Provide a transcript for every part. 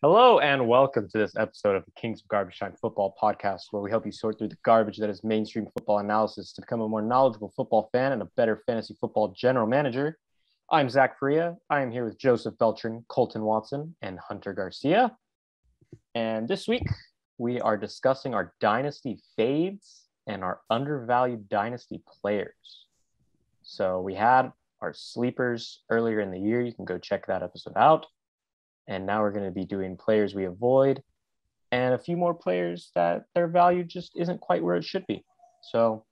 Hello and welcome to this episode of the Kings of Garbage Time Football Podcast, where we help you sort through the garbage that is mainstream football analysis to become a more knowledgeable football fan and a better fantasy football general manager. I'm Zach Faria. I am here with Joseph Beltran, Colton Watson, and Hunter Garcia. And this week, we are discussing our Dynasty fades and our undervalued Dynasty players. So we had our sleepers earlier in the year. You can go check that episode out. And now we're going to be doing players we avoid and a few more players that their value just isn't quite where it should be. So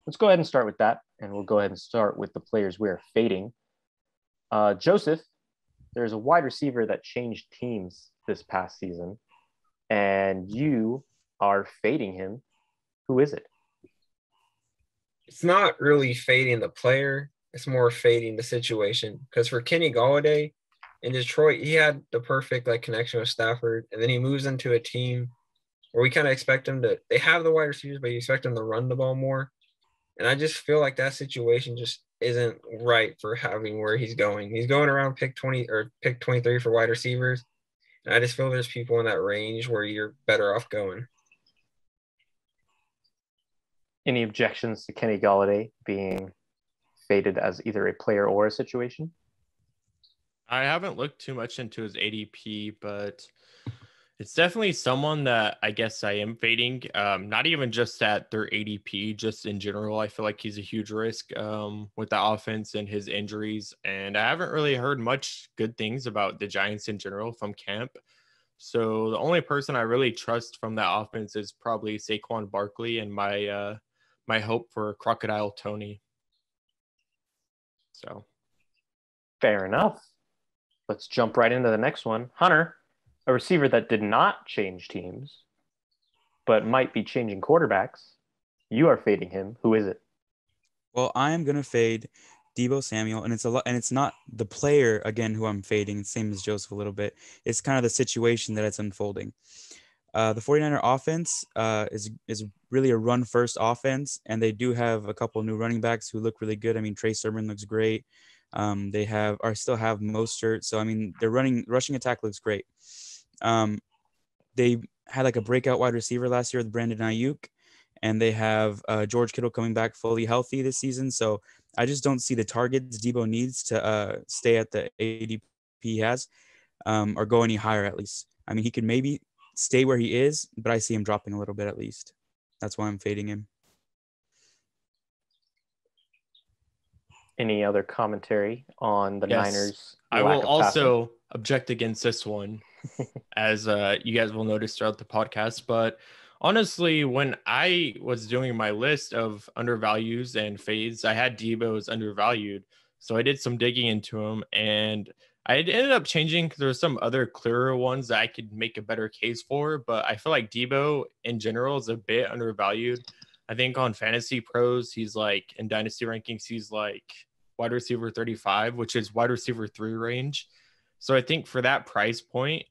let's go ahead and start with that. And we'll go ahead and start with the players we are fading. Joseph, there's a wide receiver that changed teams this past season, and you are fading him. Who is it? It's not really fading the player. It's more fading the situation. Because for Kenny Golladay, in Detroit, he had the perfect connection with Stafford, and then he moves into a team where we kind of expect him to. They have the wide receivers, but you expect him to run the ball more. And I just feel like that situation just isn't right for having where he's going. He's going around pick 20 or pick 23 for wide receivers, and I just feel there's people in that range where you're better off going. Any objections to Kenny Golladay being faded as either a player or a situation? I haven't looked too much into his ADP, but it's definitely someone that I guess I am fading. Not even just at their ADP, just in general. I feel like he's a huge risk with the offense and his injuries. And I haven't really heard much good things about the Giants in general from camp. So the only person I really trust from that offense is probably Saquon Barkley and my hope for Crocodile Toney. So fair enough. Let's jump right into the next one. Hunter, a receiver that did not change teams, but might be changing quarterbacks. You are fading him. Who is it? Well, I am gonna fade Deebo Samuel, and it's not the player again who I'm fading, same as Joseph a little bit. It's kind of the situation that it's unfolding. The 49er offense is really a run-first offense, and they do have a couple of new running backs who look really good. I mean, Trey Sermon looks great. They still have Mostert. So, I mean, their rushing attack looks great. They had a breakout wide receiver last year with Brandon Ayuk, and they have George Kittle coming back fully healthy this season. So I just don't see the targets Deebo needs to stay at the ADP he has or go any higher at least. I mean, he could maybe stay where he is, but I see him dropping a little bit at least. That's why I'm fading him. Any other commentary on the Niners? I will also object against this one, as you guys will notice throughout the podcast. But honestly, when I was doing my list of undervalues and fades, I had Deebo as undervalued. So I did some digging into him, and I ended up changing because there were some other clearer ones that I could make a better case for. But I feel like Deebo in general is a bit undervalued. I think on Fantasy Pros, he's in Dynasty rankings, he's wide receiver 35, which is wide receiver 3 range. So I think for that price point,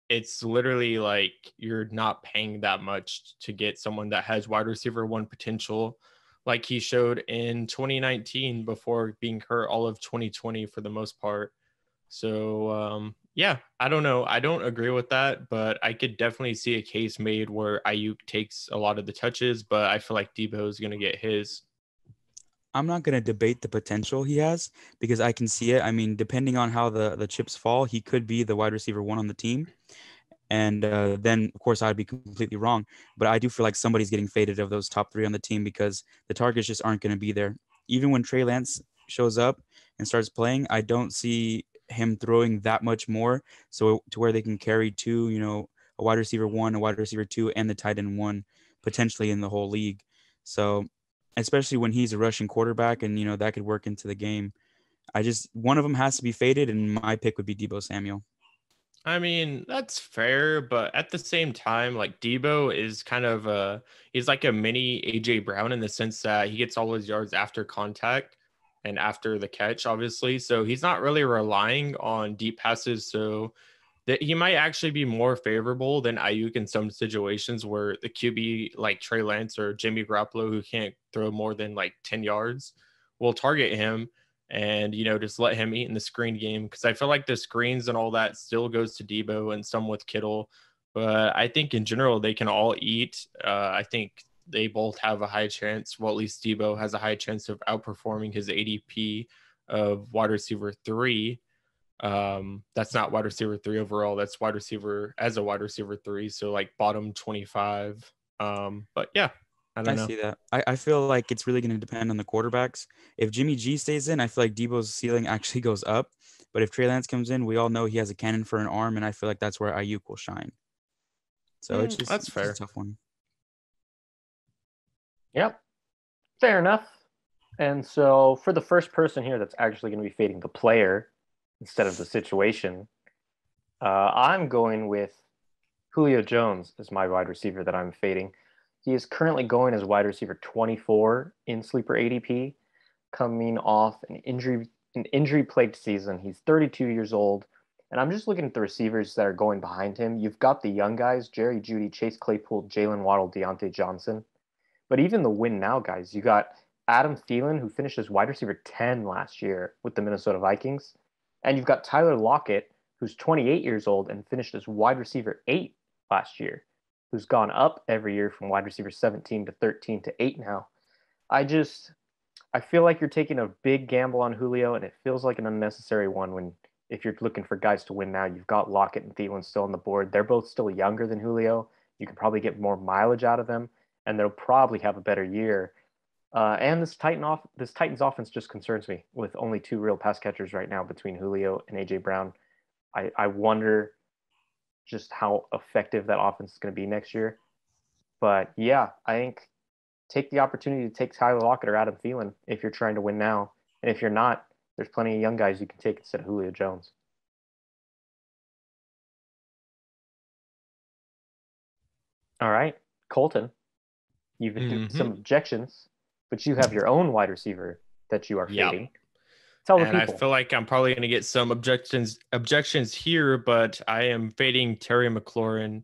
it's literally you're not paying that much to get someone that has wide receiver 1 potential, like he showed in 2019 before being hurt all of 2020 for the most part. So, yeah, I don't know. I don't agree with that, but I could definitely see a case made where Ayuk takes a lot of the touches, but I feel like Deebo is going to get his. I'm not going to debate the potential he has because I can see it. I mean, depending on how the chips fall, he could be the wide receiver 1 on the team. And then, of course, I'd be completely wrong. But I do feel like somebody's getting faded of those top 3 on the team because the targets just aren't going to be there. Even when Trey Lance shows up and starts playing, I don't see him throwing that much more. So to where they can carry 2, a wide receiver 1, a wide receiver 2, and the tight end 1 potentially in the whole league. So especially when he's a rushing quarterback and, that could work into the game. One of them has to be faded, and my pick would be Deebo Samuel. I mean, that's fair, but at the same time, Deebo is kind of he's like a mini AJ Brown in the sense that he gets all his yards after contact and after the catch, obviously. So he's not really relying on deep passes. So that he might actually be more favorable than Ayuk in some situations where the QB like Trey Lance or Jimmy Garoppolo, who can't throw more than 10 yards, will target him. and, just let him eat in the screen game. Because I feel like the screens and all that still goes to Deebo and some with Kittle. But I think in general, they can all eat. I think they both have a high chance. Well, at least Deebo has a high chance of outperforming his ADP of wide receiver 3. That's not wide receiver 3 overall. That's wide receiver 3. So like bottom 25. But yeah, I don't know. see that. I feel like it's really going to depend on the quarterbacks. If Jimmy G stays in, I feel like Deebo's ceiling actually goes up. But if Trey Lance comes in, we all know he has a cannon for an arm, and I feel like that's where Ayuk will shine. So it's that's fair. A tough one. Yep, fair enough. And so for the first person here that's actually going to be fading the player instead of the situation, I'm going with Julio Jones as my wide receiver that I'm fading. He is currently going as wide receiver 24 in sleeper ADP, coming off an injury-plagued season. He's 32 years old, and I'm just looking at the receivers that are going behind him. You've got the young guys, Jerry Jeudy, Chase Claypool, Jalen Waddle, Deontay Johnson. But even the win now guys, you got Adam Thielen, who finished as wide receiver 10 last year with the Minnesota Vikings. And you've got Tyler Lockett, who's 28 years old and finished as wide receiver 8 last year, who's gone up every year from wide receiver 17 to 13 to 8 now. I feel like you're taking a big gamble on Julio, and it feels like an unnecessary one when, if you're looking for guys to win now, you've got Lockett and Thielen still on the board. They're both still younger than Julio. You can probably get more mileage out of them, and they'll probably have a better year. And this Titans offense just concerns me with only 2 real pass catchers right now between Julio and A.J. Brown. I wonder just how effective that offense is going to be next year. But yeah, I think take the opportunity to take Tyler Lockett or Adam Thielen if you're trying to win now. And if you're not, there's plenty of young guys you can take instead of Julio Jones. All right, Colton, you've given some objections, but you have your own wide receiver that you are fading. Tell the people. I feel like I'm probably going to get some objections here, but I am fading Terry McLaurin.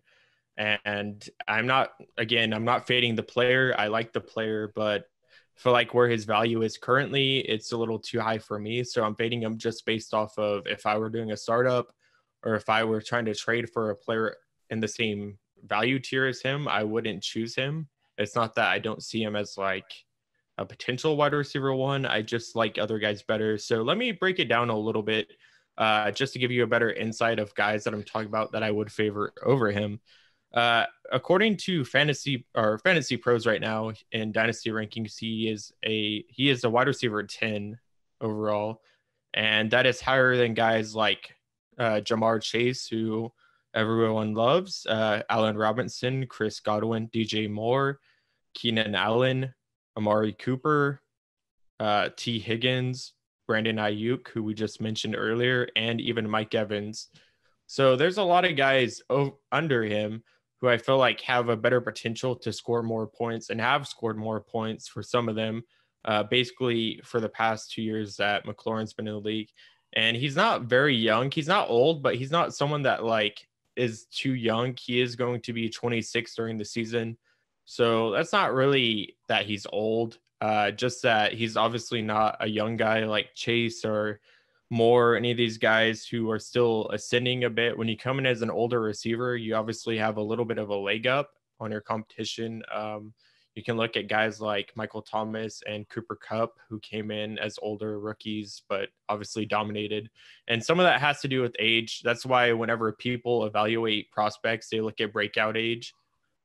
And I'm not fading the player. I like the player, but I feel like where his value is currently, it's a little too high for me. So I'm fading him just based off of if I were doing a startup or if I were trying to trade for a player in the same value tier as him, I wouldn't choose him. It's not that I don't see him as like a potential wide receiver 1. I just like other guys better. So let me break it down a little bit just to give you a better insight of guys that I'm talking about that I would favor over him. According to fantasy pros right now in Dynasty rankings, he is a wide receiver 10 overall. And that is higher than guys like Jamar Chase, who everyone loves, Allen Robinson, Chris Godwin, DJ Moore, Keenan Allen, Amari Cooper, T. Higgins, Brandon Ayuk, who we just mentioned earlier, and even Mike Evans. So there's a lot of guys under him who I feel like have a better potential to score more points and have scored more points for some of them, basically for the past 2 years that McLaurin's been in the league. And he's not very young. He's not old, but he's not someone that like is too young. He is going to be 26 during the season. So that's not really that he's old, just that he's obviously not a young guy like Chase or Moore, any of these guys who are still ascending a bit. When you come in as an older receiver, you obviously have a little bit of a leg up on your competition. You can look at guys like Michael Thomas and Cooper Kupp, who came in as older rookies, but obviously dominated. And some of that has to do with age. That's why whenever people evaluate prospects, they look at breakout age.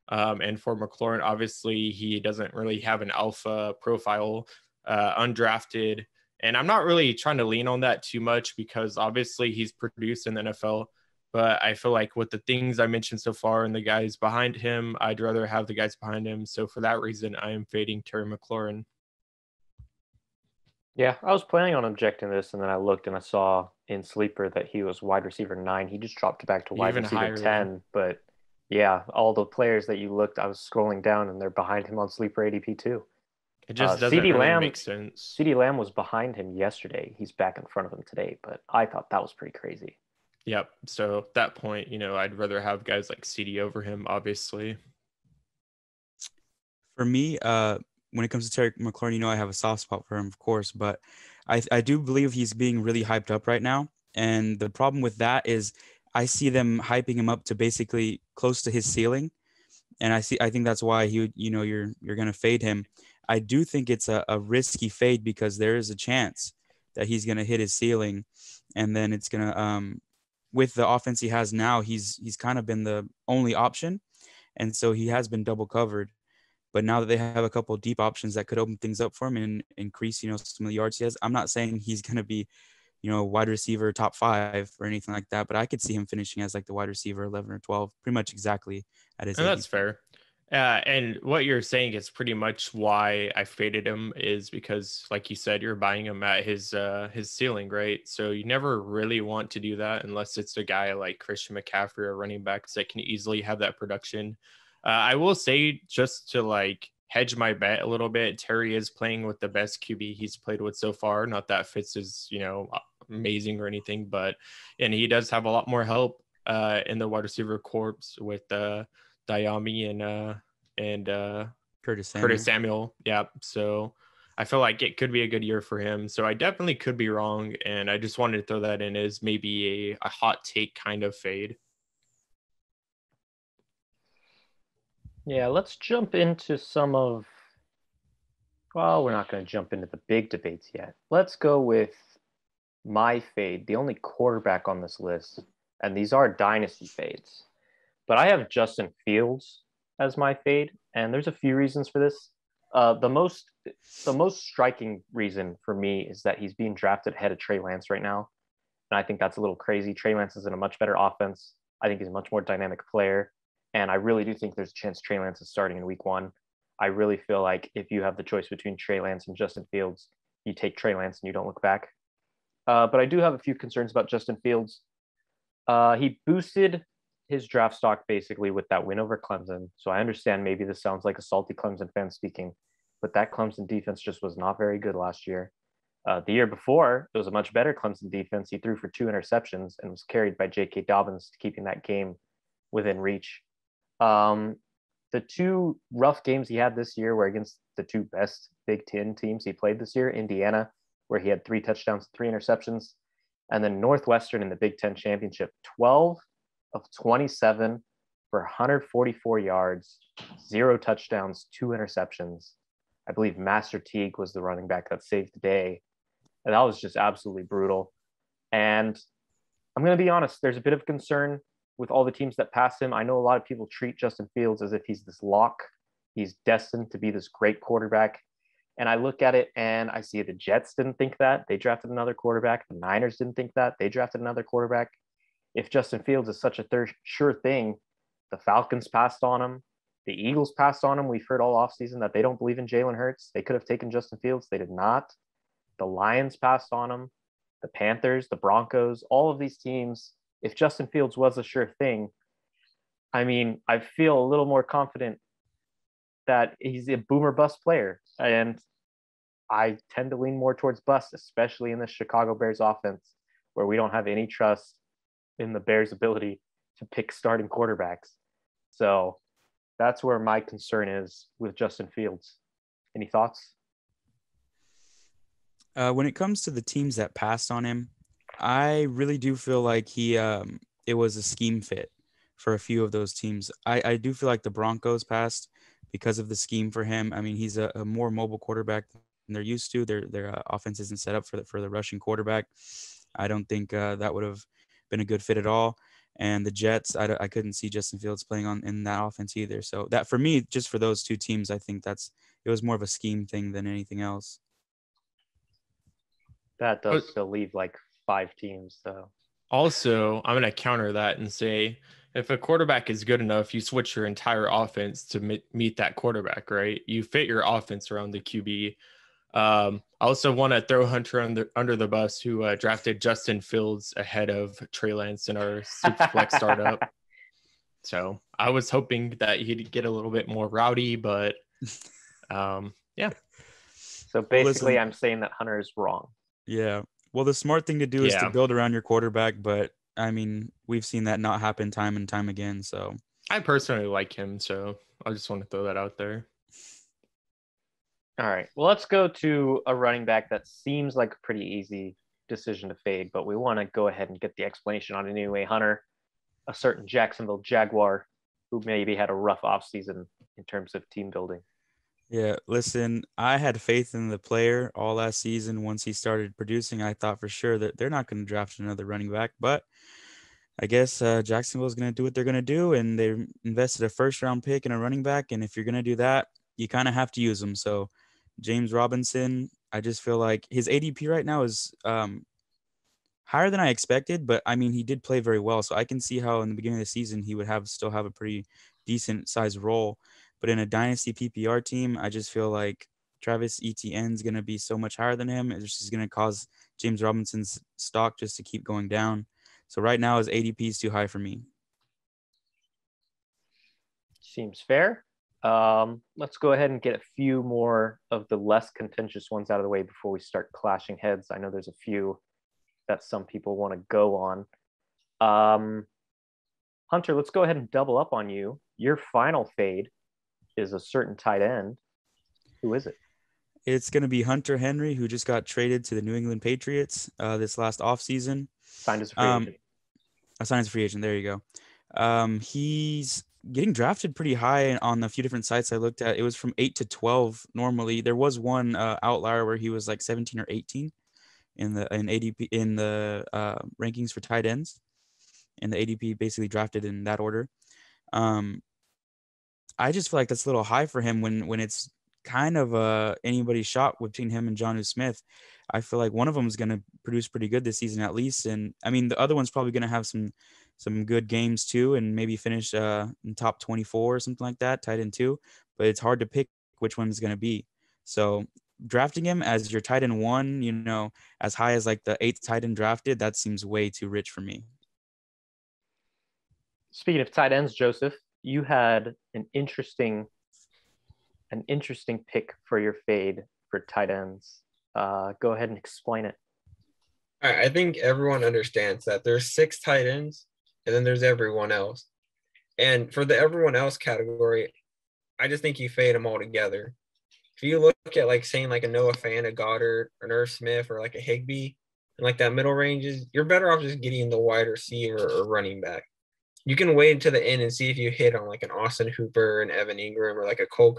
And for McLaurin, obviously, he doesn't really have an alpha profile, undrafted. And I'm not really trying to lean on that too much because obviously he's produced in the NFL. But I feel like with the things I mentioned so far and the guys behind him, I'd rather have the guys behind him. So for that reason, I am fading Terry McLaurin. Yeah, I was planning on objecting this, and then I looked and I saw in Sleeper that he was wide receiver 9. He just dropped back to wide Even receiver higher 10. But yeah, all the players that you looked, I was scrolling down, and they're behind him on Sleeper ADP too. It just doesn't really make sense. CeeDee Lamb was behind him yesterday. He's back in front of him today, but I thought that was pretty crazy. Yep. So at that point, I'd rather have guys like CD over him, obviously. For me, when it comes to Terry McLaurin, I have a soft spot for him, of course, but I do believe he's being really hyped up right now. And the problem with that is I see them hyping him up to basically close to his ceiling. And I think that's why you're going to fade him. I do think it's a risky fade because there is a chance that he's going to hit his ceiling. And then it's going to, with the offense he has now, he's kind of been the only option. And so he has been double covered. But now that they have a couple of deep options that could open things up for him and increase, some of the yards he has, I'm not saying he's going to be, wide receiver top 5 or anything like that. But I could see him finishing as like the wide receiver 11 or 12, pretty much exactly at his And age. that's fair. And what you're saying is pretty much why I faded him is because, like you said, you're buying him at his ceiling, right? So you never really want to do that unless it's a guy like Christian McCaffrey or running backs that can easily have that production. I will say, just to like hedge my bet a little bit, Terry is playing with the best QB he's played with so far. Not that Fitz is, amazing or anything, and he does have a lot more help in the wide receiver corps with Dyami and Curtis Samuel. Yeah. So I feel like it could be a good year for him. So I definitely could be wrong. And I just wanted to throw that in as maybe a hot take kind of fade. Yeah, let's jump into well, we're not going to jump into the big debates yet. Let's go with my fade, the only quarterback on this list. And these are dynasty fades. But I have Justin Fields as my fade, and there's a few reasons for this. The most striking reason for me is that he's being drafted ahead of Trey Lance right now, and I think that's a little crazy. Trey Lance is in a much better offense. I think he's a much more dynamic player, and I really do think there's a chance Trey Lance is starting in Week 1. I really feel like if you have the choice between Trey Lance and Justin Fields, you take Trey Lance and you don't look back. But I do have a few concerns about Justin Fields. He boosted his draft stock basically with that win over Clemson. So I understand maybe this sounds like a salty Clemson fan speaking, but that Clemson defense just was not very good last year. The year before, it was a much better Clemson defense. He threw for 2 interceptions and was carried by J.K. Dobbins, keeping that game within reach. The 2 rough games he had this year were against the 2 best Big Ten teams he played this year, Indiana, where he had 3 touchdowns, 3 interceptions, and then Northwestern in the Big Ten championship, 12 of 27 for 144 yards, 0 touchdowns, 2 interceptions. I believe Master Teague was the running back that saved the day. And that was just absolutely brutal. And I'm going to be honest, there's a bit of concern with all the teams that pass him. I know a lot of people treat Justin Fields as if he's this lock. He's destined to be this great quarterback. And I look at it and I see the Jets didn't think that. They drafted another quarterback. The Niners didn't think that. They drafted another quarterback. If Justin Fields is such a sure thing, the Falcons passed on him. The Eagles passed on him. We've heard all offseason that they don't believe in Jalen Hurts. They could have taken Justin Fields. They did not. The Lions passed on him. The Panthers, the Broncos, all of these teams, if Justin Fields was a sure thing, I mean, I feel a little more confident that he's a boomer bust player. And I tend to lean more towards bust, especially in the Chicago Bears offense, where we don't have any trust in the Bears' ability to pick starting quarterbacks. So that's where my concern is with Justin Fields. Any thoughts? When it comes to the teams that passed on him, I really do feel like it was a scheme fit for a few of those teams. I do feel like the Broncos passed because of the scheme for him. I mean, he's a more mobile quarterback than they're used to. Their offense isn't set up for the rushing quarterback. I don't think that would have been a good fit at all. And the Jets, I couldn't see Justin Fields playing in that offense either. So that for me, just for those 2 teams, I think it was more of a scheme thing than anything else. That does still leave like 5 teams, though. Also, I'm going to counter that and say, if a quarterback is good enough, you switch your entire offense to meet that quarterback, right? You fit your offense around the QB. I also want to throw Hunter under the bus, who drafted Justin Fields ahead of Trey Lance in our Superflex startup. So I was hoping that he'd get a little bit more rowdy, but yeah. So basically, I'm saying that Hunter is wrong. Yeah. Well, the smart thing to do is to build around your quarterback, but I mean, we've seen that not happen time and time again. So I personally like him, so I just want to throw that out there. All right. Well, let's go to a running back that seems like a pretty easy decision to fade, but we want to go ahead and get the explanation on it anyway. Hunter, a certain Jacksonville Jaguar who maybe had a rough offseason in terms of team building. Yeah, listen, I had faith in the player all last season. Once he started producing, I thought for sure that they're not going to draft another running back. But I guess Jacksonville is going to do what they're going to do, and they invested a first-round pick in a running back. And if you're going to do that, you kind of have to use them. So James Robinson, I just feel like his ADP right now is higher than I expected. But I mean, he did play very well, so I can see how in the beginning of the season he would still have a pretty decent sized role. But in a dynasty PPR team, I just feel like Travis Etienne is going to be so much higher than him. It's just going to cause James Robinson's stock just to keep going down. So right now his ADP is too high for me. Seems fair. Let's go ahead and get a few more of the less contentious ones out of the way before we start clashing heads. I know there's a few that some people want to go on. Hunter, let's go ahead and double up on you. Your final fade is a certain tight end. Who is it? It's going to be Hunter Henry, who just got traded to the New England Patriots this last offseason. Signed as a free agent. Signed as a free agent. There you go. He's getting drafted pretty high on a few different sites I looked at. It was from 8 to 12 normally. There was one outlier where he was like 17 or 18 in ADP in the rankings for tight ends, and the ADP basically drafted in that order. I just feel like that's a little high for him when it's kind of anybody's shot between him and Jonnu Smith. I feel like one of them is going to produce pretty good this season at least, and I mean the other one's probably going to have some good games too, and maybe finish in top 24 or something like that, tight end 2. But it's hard to pick which one is going to be. So drafting him as your tight end 1, as high as like the 8th tight end drafted, that seems way too rich for me. Speaking of tight ends, Joseph, you had an interesting pick for your fade for tight ends. Go ahead and explain it. All right, I think everyone understands that there's 6 tight ends, and then there's everyone else. And for the everyone else category, I just think you fade them all together. If you look at like saying like a Noah Fant, a Goddard, an Irv Smith, or like a Higbee, and like that middle ranges, you're better off just getting the wide receiver or running back. You can wait until the end and see if you hit on like an Austin Hooper, an Evan Ingram, or like a Cole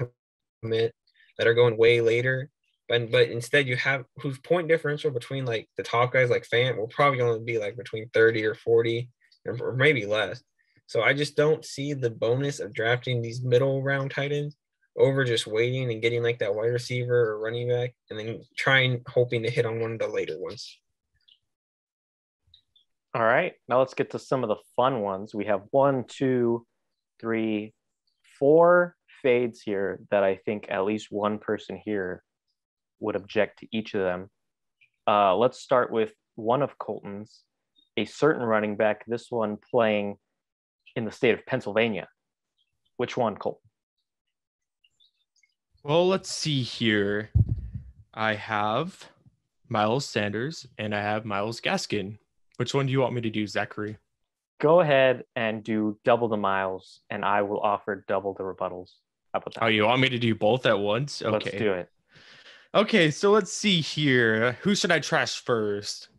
Kmet that are going way later. But instead you have whose point differential between like the top guys like Fant will probably only be like between 30 or 40 or maybe less. So I just don't see the bonus of drafting these middle round tight ends over just waiting and getting like that wide receiver or running back and then hoping to hit on one of the later ones. All right, now let's get to some of the fun ones. We have 1, 2, 3, 4 fades here that I think at least one person here would object to each of them. Let's start with one of Colton's, a certain running back, this one playing in the state of Pennsylvania. Which one, Colton? Well, let's see here. I have Miles Sanders and I have Myles Gaskin. Which one do you want me to do, Zachary? Go ahead and do double the miles, and I will offer double the rebuttals. How about that? Oh, you want me to do both at once? Okay. Let's do it. Okay, so let's see here. Who should I trash first?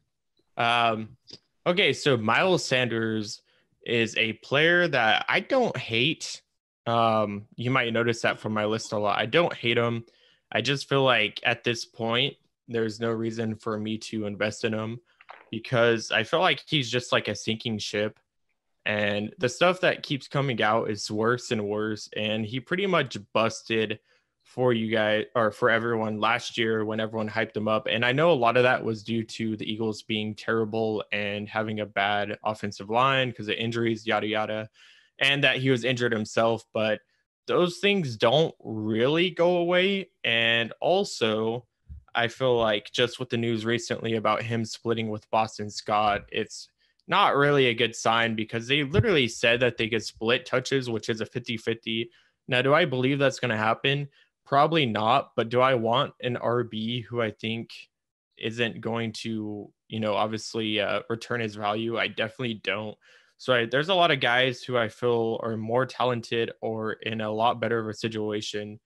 Okay, so Miles Sanders is a player that I don't hate. You might notice that from my list a lot. I don't hate him. I just feel like at this point, there's no reason for me to invest in him because I feel like he's just like a sinking ship. And the stuff that keeps coming out is worse and worse. And he pretty much busted for you guys or for everyone last year when everyone hyped him up. And I know a lot of that was due to the Eagles being terrible and having a bad offensive line because of injuries, yada, yada, and that he was injured himself. But those things don't really go away. And also, I feel like just with the news recently about him splitting with Boston Scott, it's not really a good sign because they literally said that they could split touches, which is a 50-50. Now, do I believe that's going to happen? Probably not. But do I want an RB who I think isn't going to, obviously return his value? I definitely don't. So there's a lot of guys who I feel are more talented or in a lot better of a situation.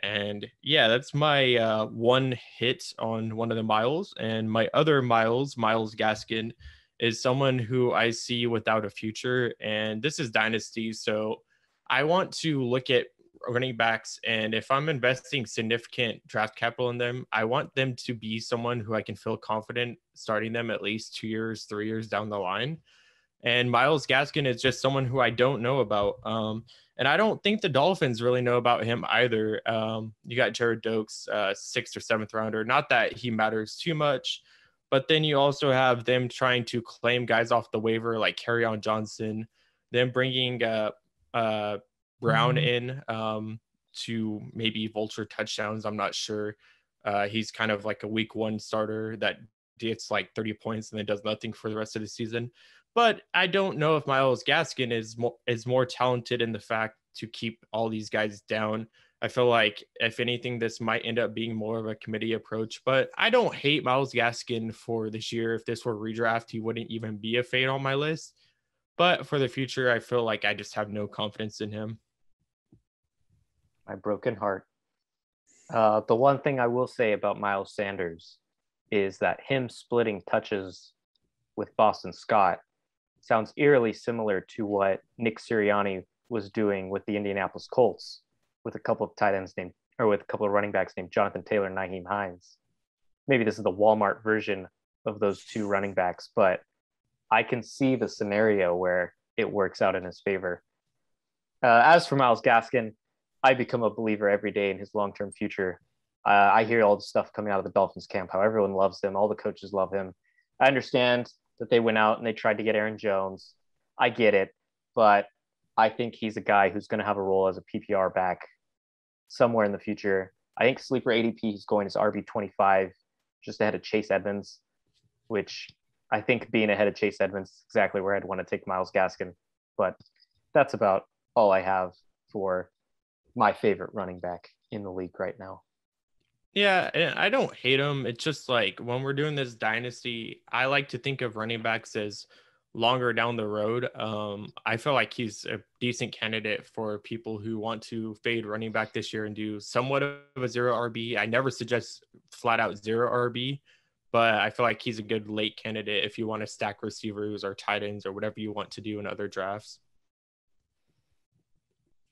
And yeah, that's my one hit on one of the Myles. And my other Myles Gaskin, is someone who I see without a future. And this is Dynasty. So I want to look at running backs. And if I'm investing significant draft capital in them, I want them to be someone who I can feel confident starting them at least 2 years, 3 years down the line. And Myles Gaskin is just someone who I don't know about. And I don't think the Dolphins really know about him either. You got Jared Dokes, 6th or 7th rounder. Not that he matters too much, but then you also have them trying to claim guys off the waiver like Kerryon Johnson, then bringing Brown in to maybe vulture touchdowns. I'm not sure. He's kind of like a week 1 starter that gets like 30 points and then does nothing for the rest of the season. But I don't know if Myles Gaskin is more talented in the fact to keep all these guys down. I feel like, if anything, this might end up being more of a committee approach. But I don't hate Myles Gaskin for this year. If this were redraft, he wouldn't even be a fade on my list. But for the future, I feel like I just have no confidence in him. My broken heart. The one thing I will say about Miles Sanders is that him splitting touches with Boston Scott sounds eerily similar to what Nick Sirianni was doing with the Indianapolis Colts, with a couple of tight ends with a couple of running backs named Jonathan Taylor and Nyheim Hines. Maybe this is the Walmart version of those two running backs, but I can see the scenario where it works out in his favor. As for Myles Gaskin, I become a believer every day in his long-term future. I hear all the stuff coming out of the Dolphins camp, how everyone loves him. All the coaches love him. I understand that they went out and they tried to get Aaron Jones. I get it, but I think he's a guy who's going to have a role as a PPR back somewhere in the future. I think sleeper ADP, he's going as RB25, just ahead of Chase Edmonds, which I think being ahead of Chase Edmonds is exactly where I'd want to take Myles Gaskin. But that's about all I have for my favorite running back in the league right now. Yeah, and I don't hate him. It's just like, when we're doing this dynasty, I like to think of running backs as longer down the road. I feel like he's a decent candidate for people who want to fade running back this year and do somewhat of a 0 RB. I never suggest flat out 0 RB, but I feel like he's a good late candidate if you want to stack receivers or tight ends or whatever you want to do in other drafts.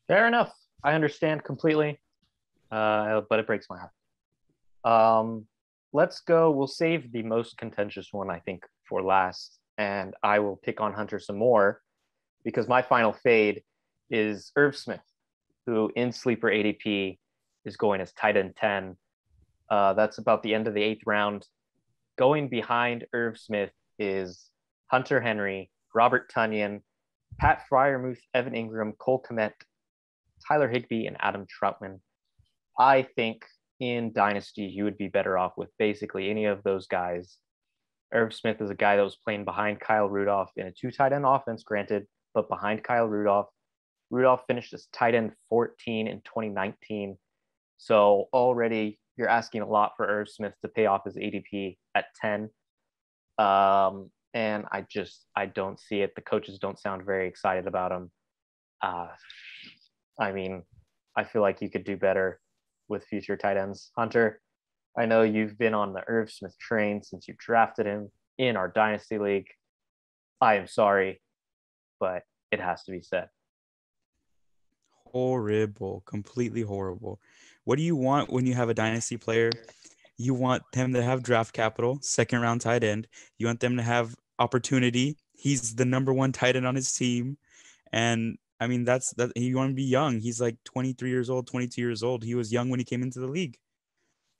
Fair enough. I understand completely, but it breaks my heart. Let's go. We'll save the most contentious one, I think, for last, and I will pick on Hunter some more because my final fade is Irv Smith, who in sleeper ADP is going as tight end 10. That's about the end of the 8th round. Going behind Irv Smith is Hunter Henry, Robert Tonyan, Pat Freiermuth, Evan Ingram, Cole Kmet, Tyler Higbee, and Adam Troutman. I think in Dynasty, you would be better off with basically any of those guys. Irv Smith is a guy that was playing behind Kyle Rudolph in a 2 tight end offense, granted, but behind Kyle Rudolph. Rudolph finished as tight end 14 in 2019. So already you're asking a lot for Irv Smith to pay off his ADP at 10. And I don't see it. The coaches don't sound very excited about him. I mean, I feel like you could do better with future tight ends. Hunter, I know you've been on the Irv Smith train since you drafted him in our Dynasty League. I am sorry, but it has to be said. Horrible, completely horrible. What do you want when you have a Dynasty player? You want them to have draft capital, 2nd round tight end. You want them to have opportunity. He's the number 1 tight end on his team. And I mean, that's you want to be young. He's like 23 years old, 22 years old. He was young when he came into the league.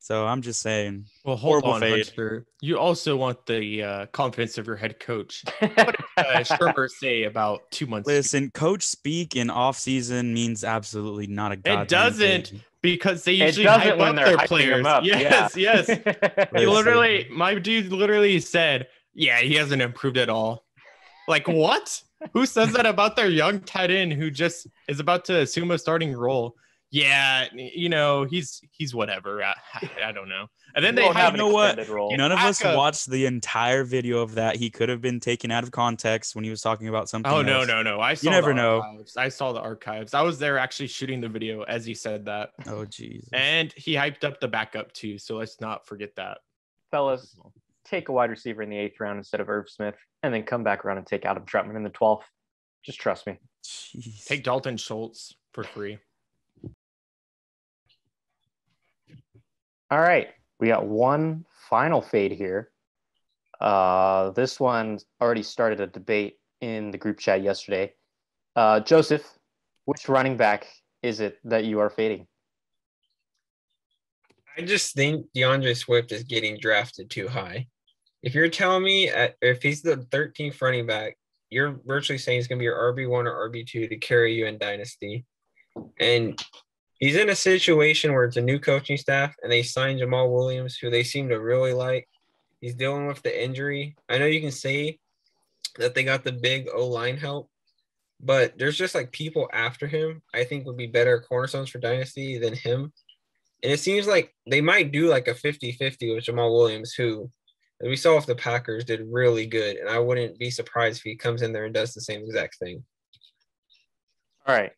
So I'm just saying. Well, hold on, Hunter. You also want the confidence of your head coach. What did Shermer say about 2 months? Listen, coach speak in off season means absolutely not a goddamn It doesn't thing. Because they usually hype up their players. Yes. My dude literally said, yeah, he hasn't improved at all. Like, what? Who says that about their young tight end who just is about to assume a starting role? Yeah, he's whatever. I don't know. And then He they won't have hyped an extended role. None of us backup. watched the entire video of that. He could have been taken out of context when he was talking about something Oh, else. no. I saw never the know. archives. I saw the archives. I was there actually shooting the video as he said that. Oh, Jesus. And he hyped up the backup too. So let's not forget that. Fellas, take a wide receiver in the 8th round instead of Irv Smith, and then come back around and take Adam Troutman in the 12th. Just trust me. Jeez. Take Dalton Schultz for free. All right. We got one final fade here. This one already started a debate in the group chat yesterday. Joseph, which running back is it that you are fading? I just think DeAndre Swift is getting drafted too high. If you're telling me if he's the 13th running back, you're virtually saying he's going to be your RB1 or RB2 to carry you in Dynasty. And he's in a situation where it's a new coaching staff, and they signed Jamal Williams, who they seem to really like. He's dealing with the injury. I know you can say that they got the big O-line help, but there's just like people after him I think would be better cornerstones for Dynasty than him. And it seems like they might do like a 50-50 with Jamal Williams, who, as we saw with the Packers, did really good. And I wouldn't be surprised if he comes in there and does the same exact thing. All right.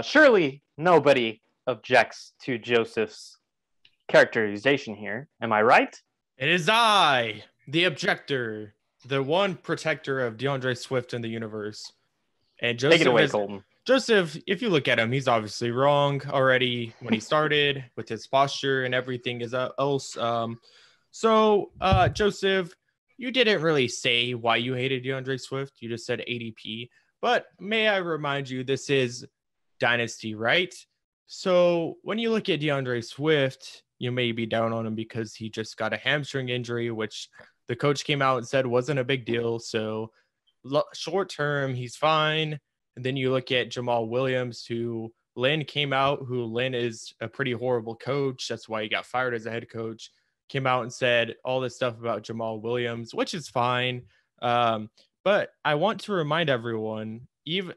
Surely nobody objects to Joseph's characterization here. Am I right? It is I, the objector, the one protector of DeAndre Swift in the universe. And Joseph Take it away, Colton. Joseph, if you look at him, he's obviously wrong already when he started with his posture and everything else. So, Joseph, you didn't really say why you hated DeAndre Swift. You just said ADP. But may I remind you, this is Dynasty, right? So when you look at DeAndre Swift, you may be down on him because he just got a hamstring injury, which the coach came out and said wasn't a big deal. So short term, he's fine. And then you look at Jamal Williams, who Lynn came out, who Lynn is a pretty horrible coach. That's why he got fired as a head coach. Came out and said all this stuff about Jamal Williams, which is fine. But I want to remind everyone,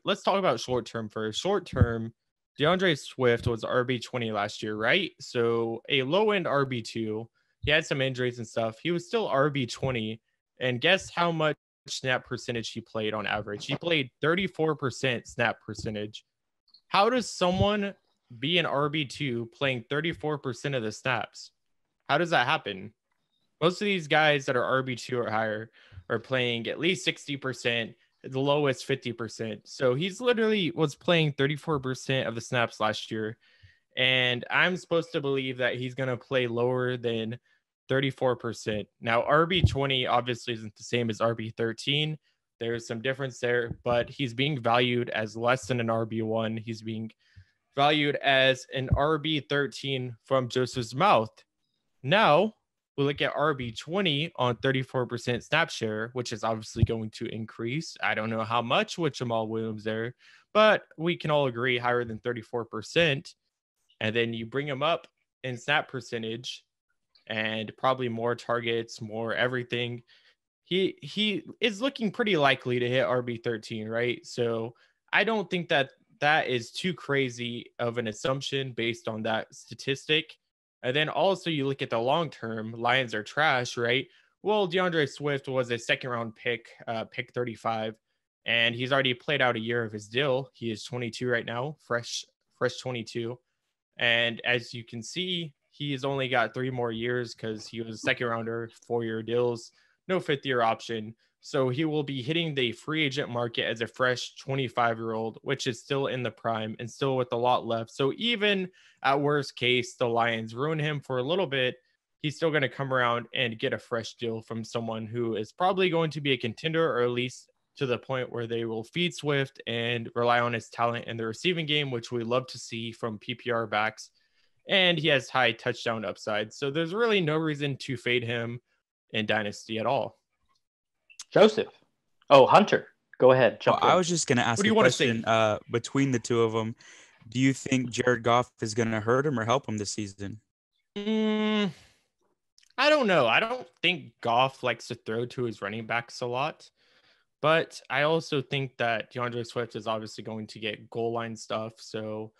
let's talk about short term first. Short term, DeAndre Swift was RB20 last year, right? So a low end RB2. He had some injuries and stuff. He was still RB20. And guess how much snap percentage he played on average? He played 34% snap percentage. How does someone be an RB2 playing 34% of the snaps? How does that happen? Most of these guys that are RB2 or higher are playing at least 60%, the lowest 50%. So he's literally was playing 34% of the snaps last year. And I'm supposed to believe that he's going to play lower than 34%. Now, RB20 obviously isn't the same as RB13. There's some difference there, but he's being valued as less than an RB1. He's being valued as an RB13 from Joseph's mouth. Now, we look at RB20 on 34% snap share, which is obviously going to increase. I don't know how much with Jamal Williams there, but we can all agree higher than 34%. And then you bring him up in snap percentage and probably more targets, more everything. He is looking pretty likely to hit RB13, right? So I don't think that is too crazy of an assumption based on that statistic. And then also you look at the long term, Lions are trash, right? Well, DeAndre Swift was a second round pick, pick 35, and he's already played out a year of his deal. He is 22 right now, fresh 22. And as you can see, he's only got 3 more years because he was a second rounder, 4-year deals, no 5th-year option. So he will be hitting the free agent market as a fresh 25-year-old, which is still in the prime and still with a lot left. So even at worst case, the Lions ruin him for a little bit, he's still going to come around and get a fresh deal from someone who is probably going to be a contender, or at least to the point where they will feed Swift and rely on his talent in the receiving game, which we love to see from PPR backs. And he has high touchdown upside. So there's really no reason to fade him in Dynasty at all. Joseph. Oh, Hunter. Go ahead. Well, I was just going to ask a question between the two of them. Do you think Jared Goff is going to hurt him or help him this season? I don't know. I don't think Goff likes to throw to his running backs a lot. But I also think that DeAndre Swift is obviously going to get goal line stuff. So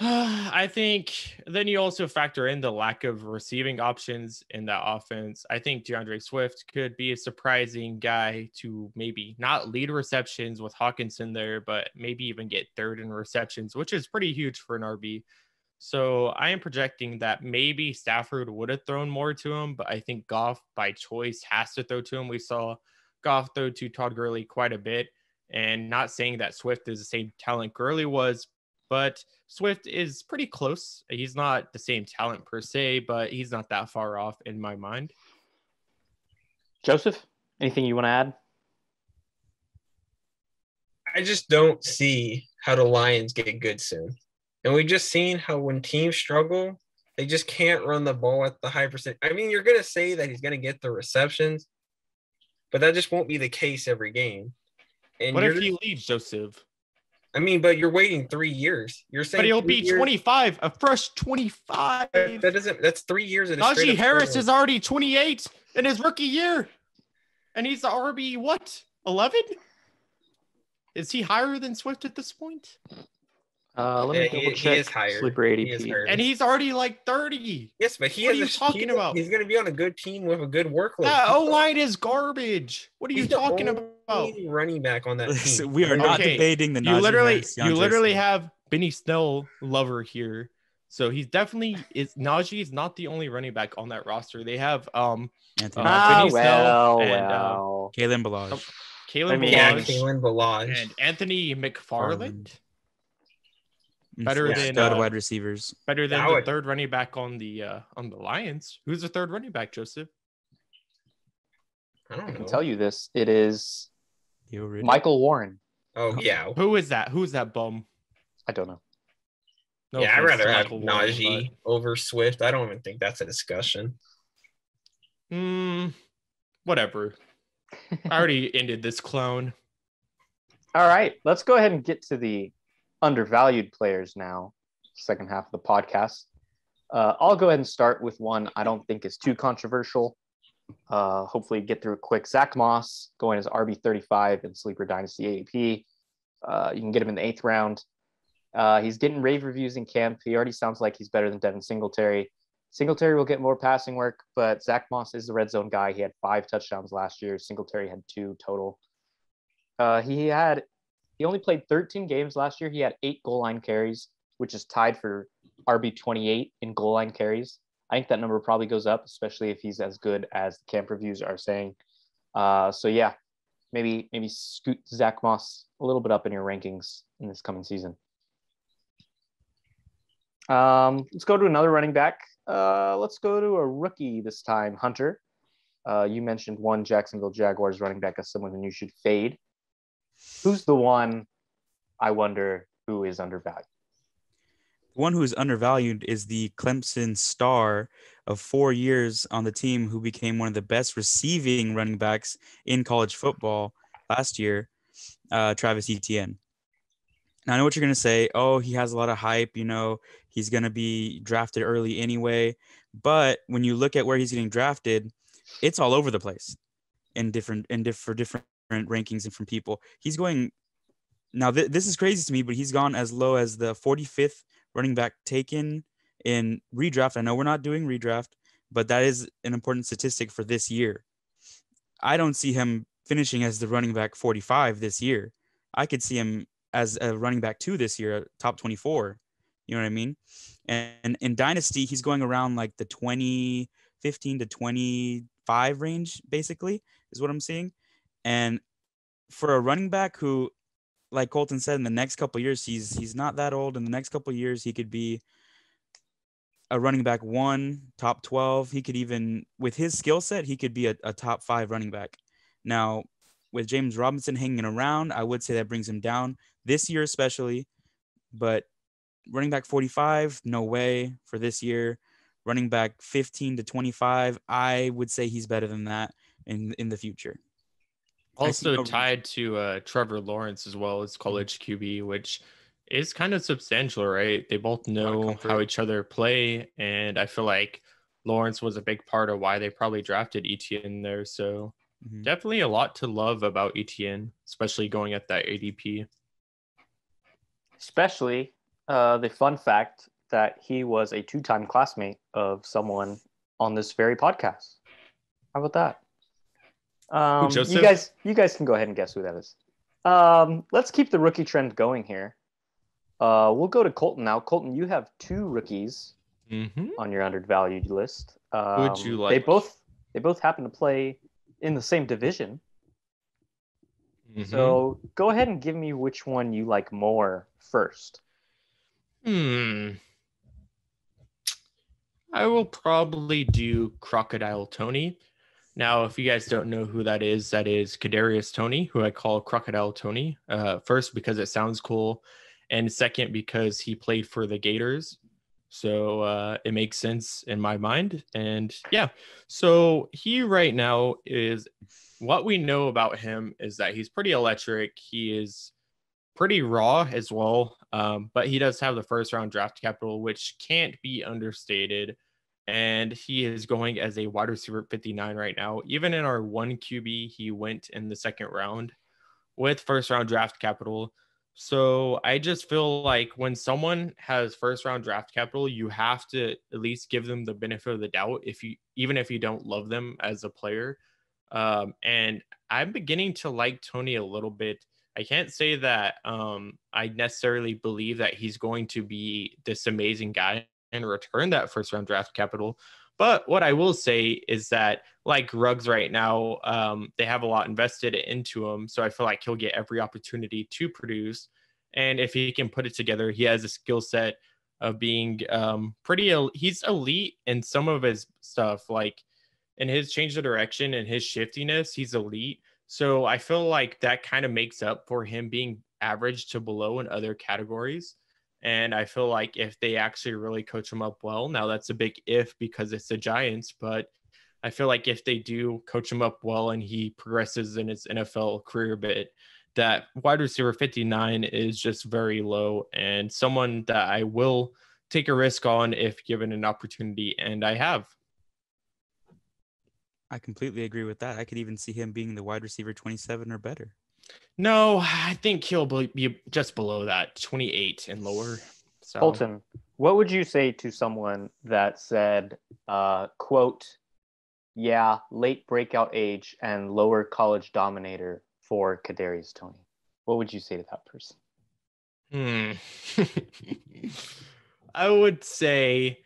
I think then you also factor in the lack of receiving options in that offense. I think DeAndre Swift could be a surprising guy to maybe not lead receptions with Hawkinson there, but maybe even get third in receptions, which is pretty huge for an RB. So I am projecting that maybe Stafford would have thrown more to him, but I think Goff by choice has to throw to him. We saw Goff throw to Todd Gurley quite a bit, and not saying that Swift is the same talent Gurley was, but Swift is pretty close. He's not the same talent per se, but he's not that far off in my mind. Joseph, anything you want to add? I just don't see how the Lions get good soon. And we've just seen how when teams struggle, they just can't run the ball at the high percent. I mean, you're going to say that he's going to get the receptions, but that just won't be the case every game. And what if he leaves, Joseph? I mean, but you're waiting 3 years. You're saying, but he'll be 25, a fresh 25. That's 3 years. Najee Harris is already 28 in his rookie year, and he's the RB 11? Is he higher than Swift at this point? Let me double check. He is higher. Sleeper ADP. And he's already like 30. Yes, but what are you talking about? He's going to be on a good team with a good workload. That O-line is garbage. What are you talking about? Running back on that team. We are not debating the Najee. You literally have Benny Snell lover here. So he's definitely Najee is not the only running back on that roster. They have Benny Snell and Kalen Ballage. Kalen Ballage and Anthony McFarland. Better than wide receivers. Better than the third running back on the Lions. Who's the third running back, Joseph? I don't know. I can tell you this. It is Michael Warren. Oh yeah. Who is that? Who's that bum? I don't know. No I'd rather have Najee over Swift. I don't even think that's a discussion. Whatever. I already ended this clone. All right, let's go ahead and get to the undervalued players now. Second half of the podcast. I'll go ahead and start with one I don't think is too controversial. Hopefully get through it quick. Zach Moss going as RB35 in Sleeper Dynasty ADP. You can get him in the 8th round. He's getting rave reviews in camp. He already sounds like he's better than Devin Singletary. Singletary will get more passing work, but Zach Moss is the red zone guy. He had 5 touchdowns last year. Singletary had 2 total. He only played 13 games last year. He had 8 goal line carries, which is tied for RB28 in goal line carries. I think that number probably goes up, especially if he's as good as the camp reviews are saying. So yeah, maybe scoot Zach Moss a little bit up in your rankings in this coming season. Let's go to another running back. Let's go to a rookie this time, Hunter. You mentioned one Jacksonville Jaguars running back as someone who you should fade. Who's the one, I wonder, who is undervalued? One who is undervalued is the Clemson star of 4 years on the team who became one of the best receiving running backs in college football last year, Travis Etienne. Now, I know what you're going to say. Oh, he has a lot of hype. He's going to be drafted early anyway. But when you look at where he's getting drafted, it's all over the place for different rankings and from people. He's going now. This is crazy to me, but he's gone as low as the 45th running back taken in redraft. I know we're not doing redraft, but that is an important statistic for this year. I don't see him finishing as the running back 45 this year. I could see him as a running back 2 this year, top 24. You know what I mean? And in Dynasty, he's going around like the 15 to 25 range, basically, is what I'm seeing. And for a running back who, like Colton said, in the next couple of years, he's not that old. In the next couple of years, he could be a running back 1, top 12. He could even, with his skill set, he could be a top 5 running back. Now, with James Robinson hanging around, I would say that brings him down this year especially. But running back 45, no way for this year. Running back 15 to 25, I would say he's better than that in the future. Also tied to Trevor Lawrence as well as college QB, which is kind of substantial, right? They both know how each other play, and I feel like Lawrence was a big part of why they probably drafted Etienne there. So definitely a lot to love about Etienne, especially going at that ADP. Especially the fun fact that he was a 2-time classmate of someone on this very podcast. How about that? Joseph? You guys can go ahead and guess who that is. Let's keep the rookie trend going here. We'll go to Colton now. Colton, you have 2 rookies on your undervalued list. Who would you like? They both happen to play in the same division. So go ahead and give me which one you like more first. I will probably do Crocodile Toney. Now, if you guys don't know who that is Kadarius Toney, who I call Crocodile Toney. First, because it sounds cool, and second, because he played for the Gators. So it makes sense in my mind. And yeah, so he right now is, what we know about him is that he's pretty electric. He is pretty raw as well, but he does have the first round draft capital, which can't be understated. And he is going as a wide receiver 59 right now. Even in our 1 QB, he went in the second round with first round draft capital. So I just feel like when someone has first round draft capital, you have to at least give them the benefit of the doubt, even if you don't love them as a player. And I'm beginning to like Toney a little bit. I can't say that I necessarily believe that he's going to be this amazing guy and return that first round draft capital. But what I will say is that, like Ruggs right now, they have a lot invested into him. So I feel like he'll get every opportunity to produce. And if he can put it together, he has a skill set of being he's elite in some of his stuff. Like in his change of direction and his shiftiness, he's elite. So I feel like that kind of makes up for him being average to below in other categories. And I feel like if they actually really coach him up well, now that's a big if because it's the Giants, but I feel like if they do coach him up well and he progresses in his NFL career a bit, that wide receiver 59 is just very low and someone that I will take a risk on if given an opportunity, and I have. I completely agree with that. I could even see him being the wide receiver 27 or better. No, I think he'll be just below that, 28 and lower. So. Colton, what would you say to someone that said, quote, yeah, late breakout age and lower college dominator for Kadarius Toney? What would you say to that person? I would say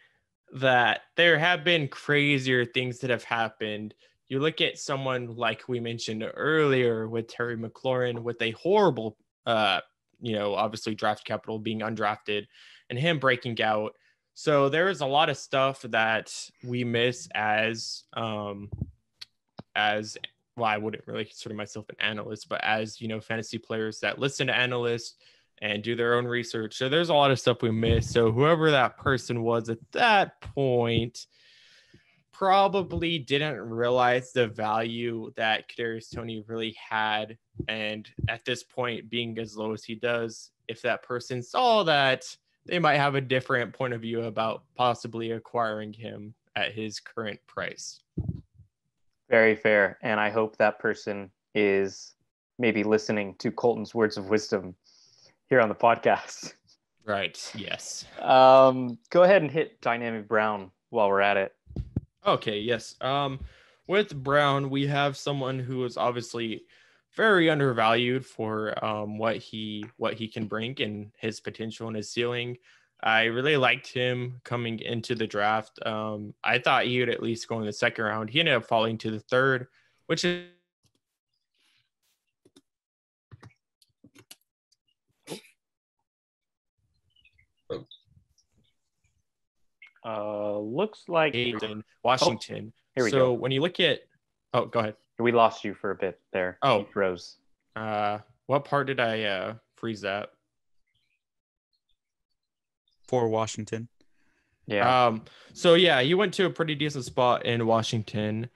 that there have been crazier things that have happened. You look at someone like we mentioned earlier with Terry McLaurin with a horrible, obviously draft capital being undrafted and him breaking out. So there is a lot of stuff that we miss as well, I wouldn't really consider myself an analyst, but as, fantasy players that listen to analysts and do their own research. So there's a lot of stuff we miss. So whoever that person was at that point probably didn't realize the value that Kadarius Toney really had. And at this point, being as low as he does, if that person saw that, they might have a different point of view about possibly acquiring him at his current price. Very fair. And I hope that person is maybe listening to Colton's words of wisdom here on the podcast. Right. Yes. Go ahead and hit Dynamic Brown while we're at it. Okay. Yes. With Brown, we have someone who is obviously very undervalued for what he can bring and his potential and his ceiling. I really liked him coming into the draft. I thought he would at least go in the second round. He ended up falling to the third, which is looks like in Washington. Here we go. When you look at, go ahead. We lost you for a bit there. Oh, you froze. What part did I freeze at? For Washington. Yeah. So yeah, he went to a pretty decent spot in Washington,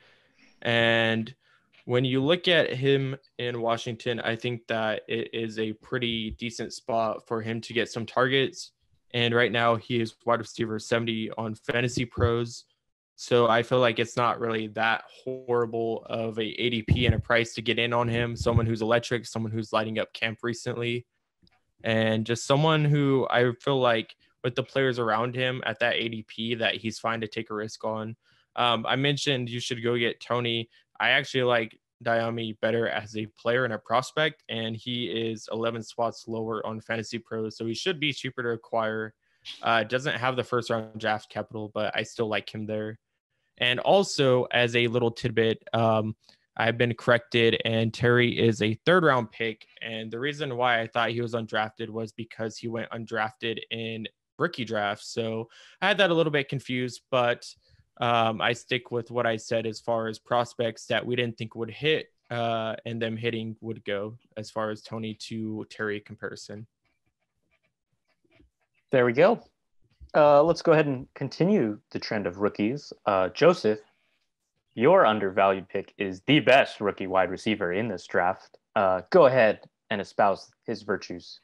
and when you look at him in Washington, I think that it is a pretty decent spot for him to get some targets. And right now he is wide receiver 70 on Fantasy Pros. So I feel like it's not really that horrible of a ADP and a price to get in on him. Someone who's electric, someone who's lighting up camp recently. and just someone who I feel like with the players around him at that ADP that he's fine to take a risk on. I mentioned you should go get Toney. I actually like Dyami better as a player and a prospect, and he is 11 spots lower on Fantasy Pros, so he should be cheaper to acquire. Doesn't have the first round draft capital, but I still like him there. And also, as a little tidbit, I've been corrected, and Terry is a third round pick. And the reason why I thought he was undrafted was because he went undrafted in rookie drafts. So I had that a little bit confused, but I stick with what I said as far as prospects that we didn't think would hit, and them hitting would go as far as Toney to Terry comparison. There we go. Let's go ahead and continue the trend of rookies. Joseph, your undervalued pick is the best rookie wide receiver in this draft. Go ahead and espouse his virtues.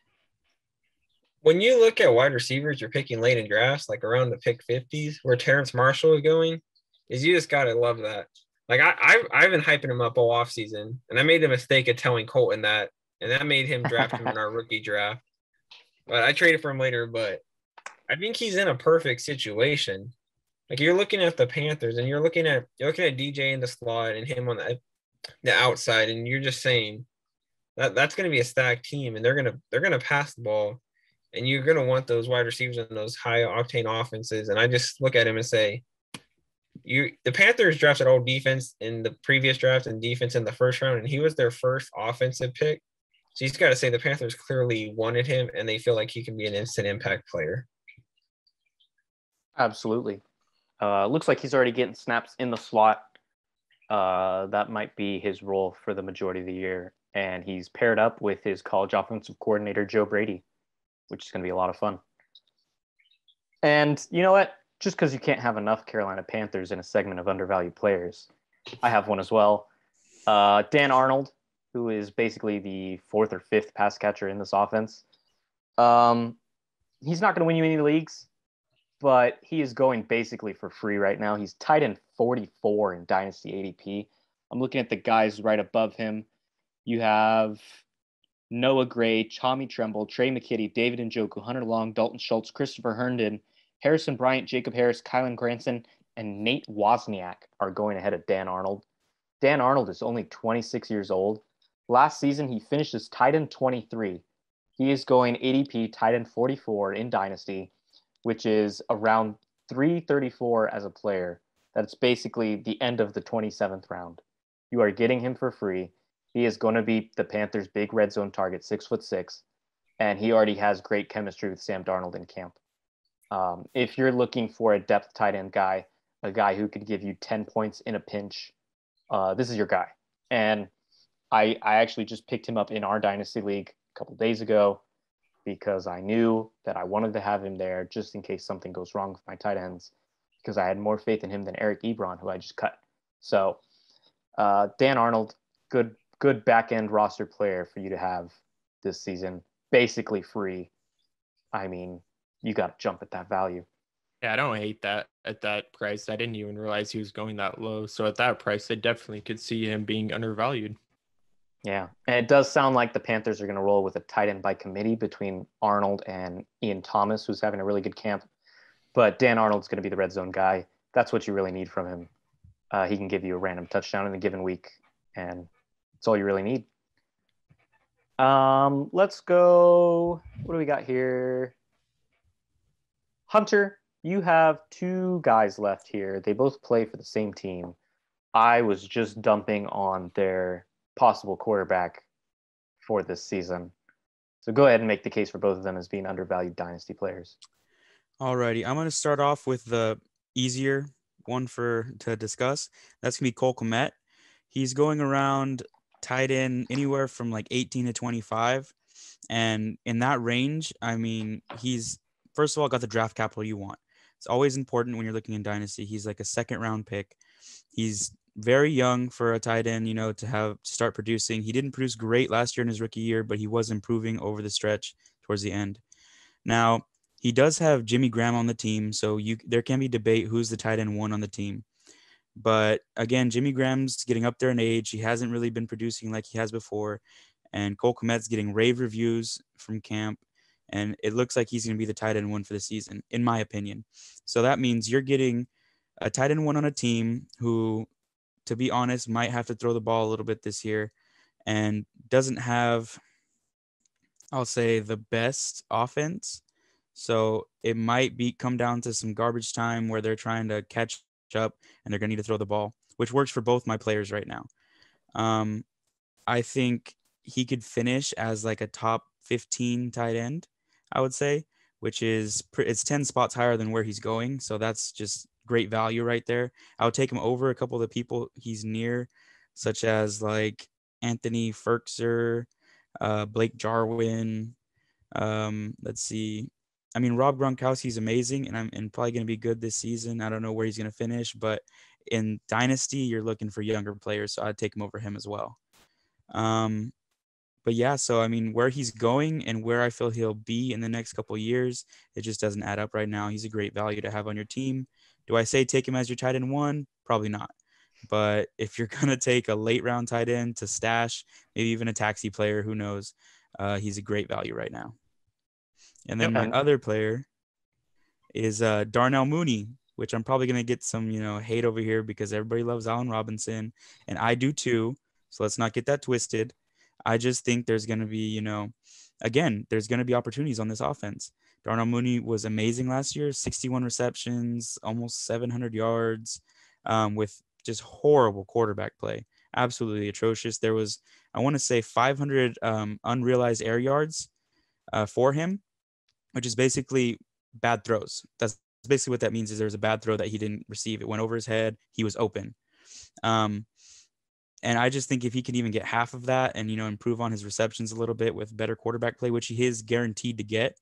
When you look at wide receivers, you're picking late in drafts, like around the pick 50s, where Terrace Marshall is going, is you just gotta love that. Like I've been hyping him up all offseason, and I made the mistake of telling Colton that, and that made him draft him in our rookie draft. But I traded for him later, but I think he's in a perfect situation. Like you're looking at the Panthers, and you're looking at DJ in the slot and him on the outside, and you're just saying that's going to be a stacked team, and they're gonna pass the ball, and you're gonna want those wide receivers in those high octane offenses. And I just look at him and say, the Panthers drafted all defense in the previous draft and defense in the first round, and he was their first offensive pick. So he's got to say the Panthers clearly wanted him, and they feel like he can be an instant impact player. Absolutely. Looks like he's already getting snaps in the slot. That might be his role for the majority of the year. And he's paired up with his college offensive coordinator, Joe Brady, which is going to be a lot of fun. And you know what? Just because you can't have enough Carolina Panthers in a segment of undervalued players, I have one as well. Dan Arnold, who is basically the fourth or fifth pass catcher in this offense. He's not going to win you any leagues, but he is going basically for free right now. He's tight end 44 in Dynasty ADP. I'm looking at the guys right above him. You have Noah Gray, Tommy Tremble, Trey McKitty, David Njoku, Hunter Long, Dalton Schultz, Christopher Herndon, Harrison Bryant, Jacob Harris, Kylan Granson, and Nate Wozniak are going ahead of Dan Arnold. Dan Arnold is only 26 years old. Last season, he finished as tight end 23. He is going ADP tight end 44 in Dynasty, which is around 334 as a player. That's basically the end of the 27th round. You are getting him for free. He is going to be the Panthers' big red zone target, 6'6", and he already has great chemistry with Sam Darnold in camp. If you're looking for a depth tight end guy, a guy who could give you 10 points in a pinch, this is your guy. And I actually just picked him up in our Dynasty League a couple days ago because I knew that I wanted to have him there just in case something goes wrong with my tight ends, because I had more faith in him than Eric Ebron, who I just cut. So Dan Arnold, good back-end roster player for you to have this season, basically free. I mean, you got to jump at that value. Yeah, I don't hate that at that price. I didn't even realize he was going that low. So at that price, I definitely could see him being undervalued. Yeah, and it does sound like the Panthers are going to roll with a tight end by committee between Arnold and Ian Thomas, who's having a really good camp. But Dan Arnold's going to be the red zone guy. That's what you really need from him. He can give you a random touchdown in a given week, and that's all you really need. Let's go. What do we got here? Hunter, you have two guys left here. They both play for the same team. I was just dumping on their possible quarterback for this season. So go ahead and make the case for both of them as being undervalued Dynasty players. Alrighty, I'm going to start off with the easier one to discuss. That's going to be Cole Kmet. He's going around tight end anywhere from like 18 to 25. And in that range, I mean, he's, first of all, got the draft capital you want. It's always important when you're looking in Dynasty. He's like a second round pick. He's very young for a tight end, to start producing. He didn't produce great last year in his rookie year, but he was improving over the stretch towards the end. Now, he does have Jimmy Graham on the team, so there can be debate who's the tight end one on the team. But again, Jimmy Graham's getting up there in age. He hasn't really been producing like he has before. And Cole Kmet's getting rave reviews from camp. And it looks like he's going to be the tight end one for the season, in my opinion. So that means you're getting a tight end one on a team who, to be honest, might have to throw the ball a little bit this year and doesn't have, I'll say, the best offense. So it might come down to some garbage time where they're trying to catch up and they're going to need to throw the ball, which works for both my players right now. I think he could finish as like a top 15 tight end, I would say, which is it's 10 spots higher than where he's going. So that's just great value right there. I would take him over a couple of the people he's near, such as like Anthony Ferkser, Blake Jarwin. Let's see. I mean, Rob Gronkowski's amazing and probably going to be good this season. I don't know where he's going to finish, but in Dynasty, you're looking for younger players, so I'd take him over him as well. But yeah, so I mean, where he's going and where I feel he'll be in the next couple of years, it just doesn't add up right now. He's a great value to have on your team. Do I say take him as your tight end one? Probably not. But if you're going to take a late round tight end to stash, maybe even a taxi player, who knows? He's a great value right now. And then my other player is Darnell Mooney, which I'm probably going to get some, hate over here because everybody loves Allen Robinson, and I do too. So let's not get that twisted. I just think there's going to be, again, there's going to be opportunities on this offense. Darnell Mooney was amazing last year, 61 receptions, almost 700 yards, with just horrible quarterback play. Absolutely atrocious. There was, I want to say, 500 unrealized air yards for him, which is basically bad throws. That's basically what that means, is there was a bad throw that he didn't receive. It went over his head. He was open. And I just think if he can even get half of that and, improve on his receptions a little bit with better quarterback play, which he is guaranteed to get,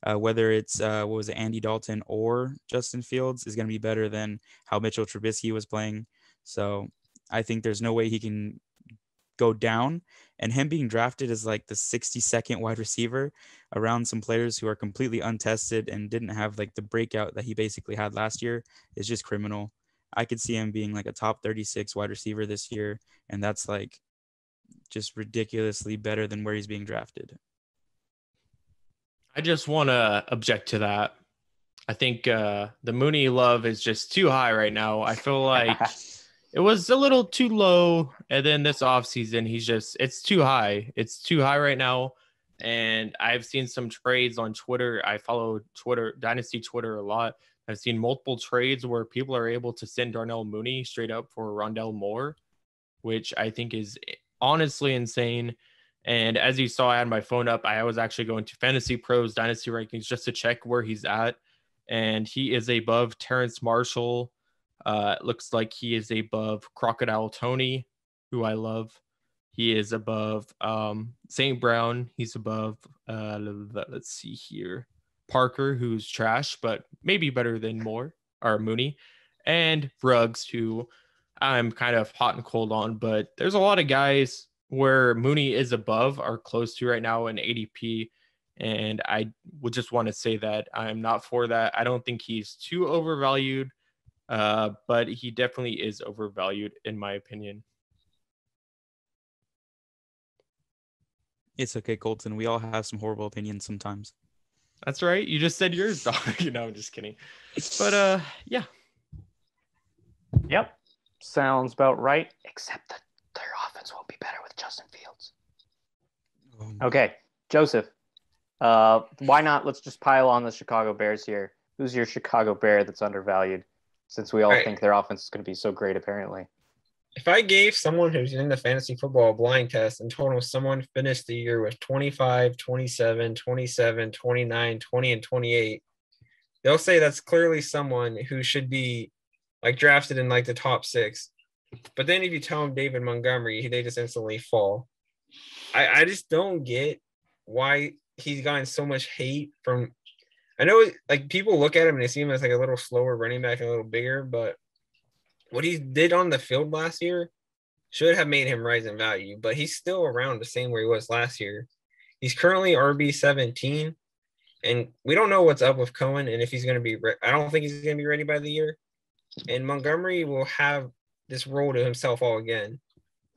whether it's, Andy Dalton or Justin Fields, is going to be better than how Mitchell Trubisky was playing. So I think there's no way he can go down, and him being drafted as like the 62nd wide receiver around some players who are completely untested and didn't have like the breakout that he basically had last year is just criminal. I could see him being like a top 36 wide receiver this year, and that's like just ridiculously better than where he's being drafted. I just want to object to that. I think the Mooney love is just too high right now. I feel like it was a little too low, and then this offseason, it's too high. It's too high right now, and I've seen some trades on Twitter. I follow Dynasty Twitter a lot. I've seen multiple trades where people are able to send Darnell Mooney straight up for Rondell Moore, which I think is honestly insane. And as you saw, I had my phone up. I was actually going to Fantasy Pros Dynasty rankings just to check where he's at, and he is above Terrace Marshall. It looks like he is above Crocodile Toney, who I love. He is above St. Brown. He's above, let's see here, Parker, who's trash, but maybe better than Mooney, and Ruggs, who I'm kind of hot and cold on. But there's a lot of guys where Mooney is above or close to right now in ADP. And I would just want to say that I'm not for that. I don't think he's too overvalued. But he definitely is overvalued, in my opinion. It's okay, Colton. We all have some horrible opinions sometimes. That's right. You just said yours, dog. I'm just kidding. But yeah. Yep. Sounds about right, except that their offense won't be better with Justin Fields. Okay, Joseph. Why not? Let's just pile on the Chicago Bears here. Who's your Chicago Bear that's undervalued? Since we all think their offense is going to be so great, apparently. If I gave someone who's in the fantasy football a blind test and told them someone finished the year with 25, 27, 27, 29, 20, and 28, they'll say that's clearly someone who should be like drafted in like the top 6. But then if you tell them David Montgomery, they just instantly fall. I just don't get why he's gotten so much hate from – I know like people look at him and they see him as like a little slower running back and a little bigger, but what he did on the field last year should have made him rise in value, but he's still around the same where he was last year. He's currently RB17, and we don't know what's up with Cohen and if he's going to be I don't think he's going to be ready by the year. And Montgomery will have this role to himself all again.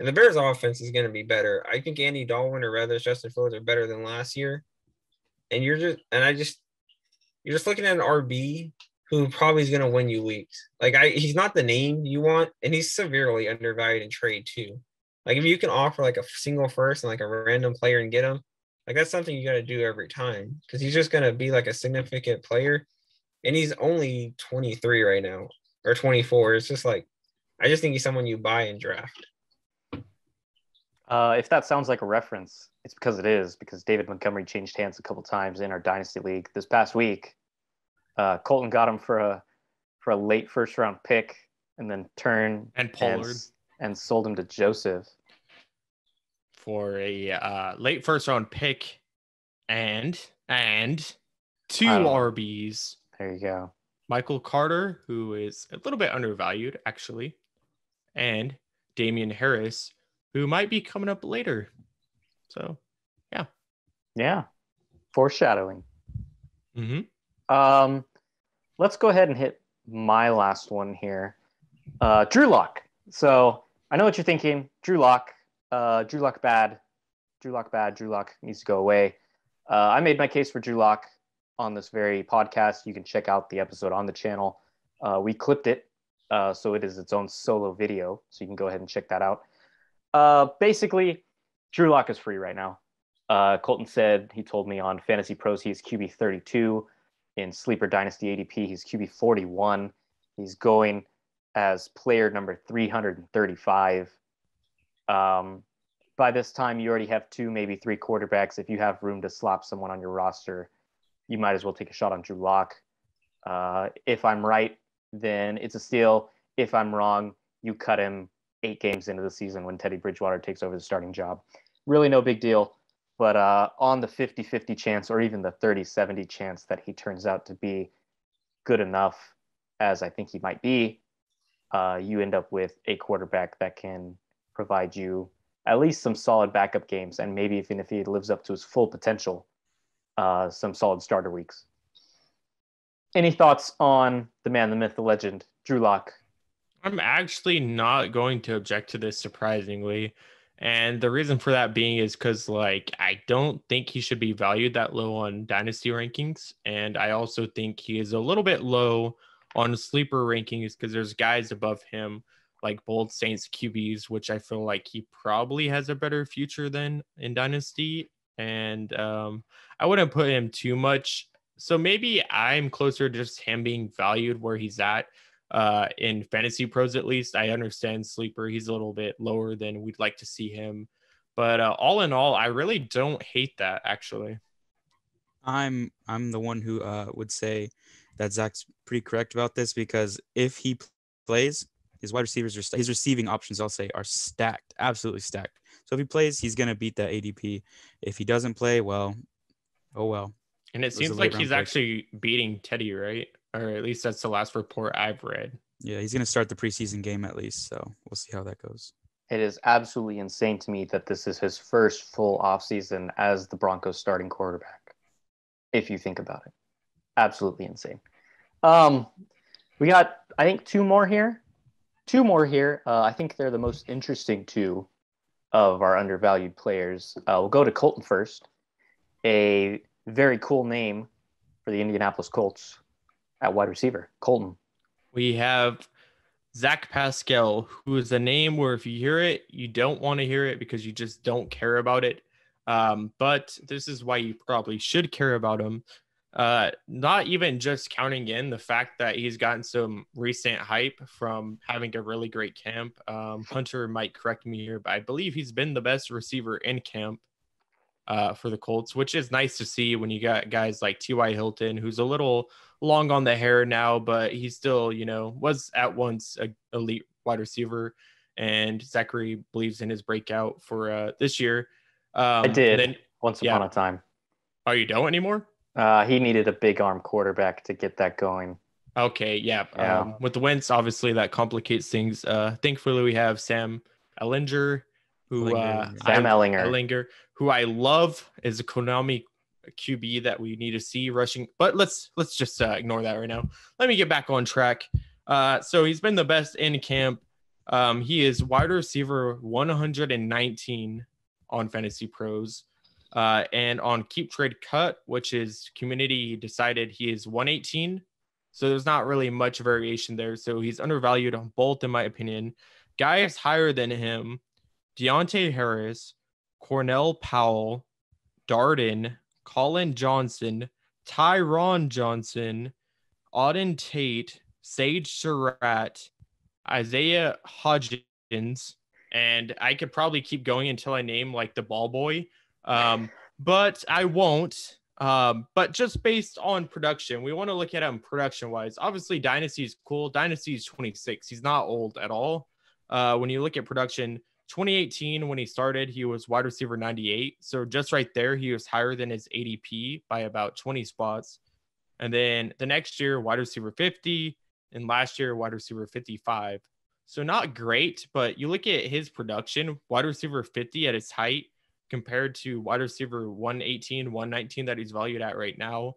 And the Bears' offense is going to be better. I think Andy Dalton or rather Justin Fields are better than last year. And you're just looking at an RB who probably is going to win you weeks. Like he's not the name you want, and he's severely undervalued in trade too. Like if you can offer like a single first and like a random player and get him, like that's something you got to do every time because he's just going to be like a significant player. And he's only 23 right now or 24. It's just like, I just think he's someone you buy and draft. If that sounds like a reference, it's because it is, because David Montgomery changed hands a couple times in our Dynasty League this past week. Colton got him for a late first round pick and then turned And Pollard. And sold him to Joseph For a late first round pick and 2 RBs. There you go. Michael Carter, who is a little bit undervalued, actually, and Damien Harris, who might be coming up later. So, yeah. Yeah. Foreshadowing. Mm-hmm. Let's go ahead and hit my last one here. Drew Lock. So I know what you're thinking. Drew Lock bad. Drew Lock needs to go away. I made my case for Drew Lock on this very podcast. You can check out the episode on the channel. We clipped it, so it is its own solo video. So you can go ahead and check that out. Basically, Drew Lock is free right now. Colton said, he told me on Fantasy Pros, he's QB 32. In Sleeper Dynasty ADP, he's QB 41. He's going as player number 335. By this time, you already have 2, maybe 3 quarterbacks. If you have room to slap someone on your roster, you might as well take a shot on Drew Lock. If I'm right, then it's a steal. If I'm wrong, you cut him 8 games into the season when Teddy Bridgewater takes over the starting job. Really no big deal. But on the 50-50 chance or even the 30-70 chance that he turns out to be good enough, as I think he might be, you end up with a quarterback that can provide you at least some solid backup games, and maybe even if he lives up to his full potential, some solid starter weeks. Any thoughts on the man, the myth, the legend, Drew Lock? I'm actually not going to object to this, surprisingly. And the reason for that being is because, like, I don't think he should be valued that low on Dynasty rankings. And I also think he is a little bit low on sleeper rankings because there's guys above him, like bold Saints QBs, which I feel like he probably has a better future than in Dynasty. And I wouldn't put him too much. So maybe I'm closer to just him being valued where he's at. In Fantasy Pros, at least. I understand sleeper, he's a little bit lower than we'd like to see him, but all in all, I really don't hate that, actually. I'm the one who would say that Zach's pretty correct about this, because if he plays, his wide receivers are his receiving options, I'll say, are stacked, absolutely stacked. So if he plays, he's gonna beat that ADP. If he doesn't play, well, oh well. And it seems like he's actually beating Teddy, right? Or at least that's the last report I've read. Yeah, he's going to start the preseason game at least, so we'll see how that goes. It is absolutely insane to me that this is his first full offseason as the Broncos starting quarterback, if you think about it. Absolutely insane. We got, I think, 2 more here. I think they're the most interesting 2 of our undervalued players. We'll go to Colton first. A very cool name for the Indianapolis Colts at wide receiver. Colton. We have Zach Pascal, who is a name where if you hear it, you don't want to hear it because you just don't care about it. But this is why you probably should care about him. Not even just counting in the fact that he's gotten some recent hype from having a really great camp. Hunter might correct me here, but I believe he's been the best receiver in camp for the Colts, which is nice to see when you got guys like T.Y. Hilton, who's a little long on the hair now, but he still, was at once a elite wide receiver. And Zachary believes in his breakout for this year. I did once upon a time. Oh, you don't anymore? He needed a big arm quarterback to get that going. Okay, yeah. With the Wentz, obviously that complicates things. Thankfully, we have Sam Ehlinger, who I love, is a Konami QB that we need to see rushing. But let's just ignore that right now. Let me get back on track. So he's been the best in camp. He is wide receiver 119 on Fantasy Pros. And on Keep Trade Cut, which is community decided, he is 118. So there's not really much variation there. So he's undervalued on both, in my opinion. Guys higher than him: Deontay Harris, Cornell Powell, Darden, Colin Johnson, Tyron Johnson, Auden Tate, Sage Surratt, Isaiah Hodgins, and I could probably keep going until I name like the ball boy. But I won't. But just based on production, we want to look at him production wise. Obviously, Dynasty is cool. Dynasty is 26. He's not old at all. When you look at production, 2018, when he started, he was wide receiver 98. So just right there, he was higher than his ADP by about 20 spots. And then the next year, wide receiver 50, and last year, wide receiver 55. So not great, but you look at his production, wide receiver 50 at his height compared to wide receiver 118, 119 that he's valued at right now.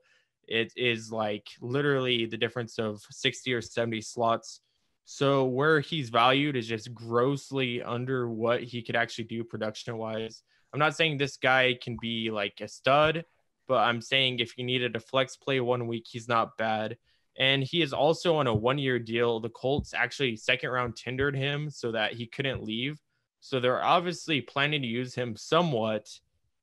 It is like literally the difference of 60 or 70 slots. So where he's valued is just grossly under what he could actually do production wise. I'm not saying this guy can be like a stud, but I'm saying if you needed a flex play 1 week, he's not bad. And he is also on a 1-year deal. The Colts actually second round tendered him so that he couldn't leave. So they're obviously planning to use him somewhat.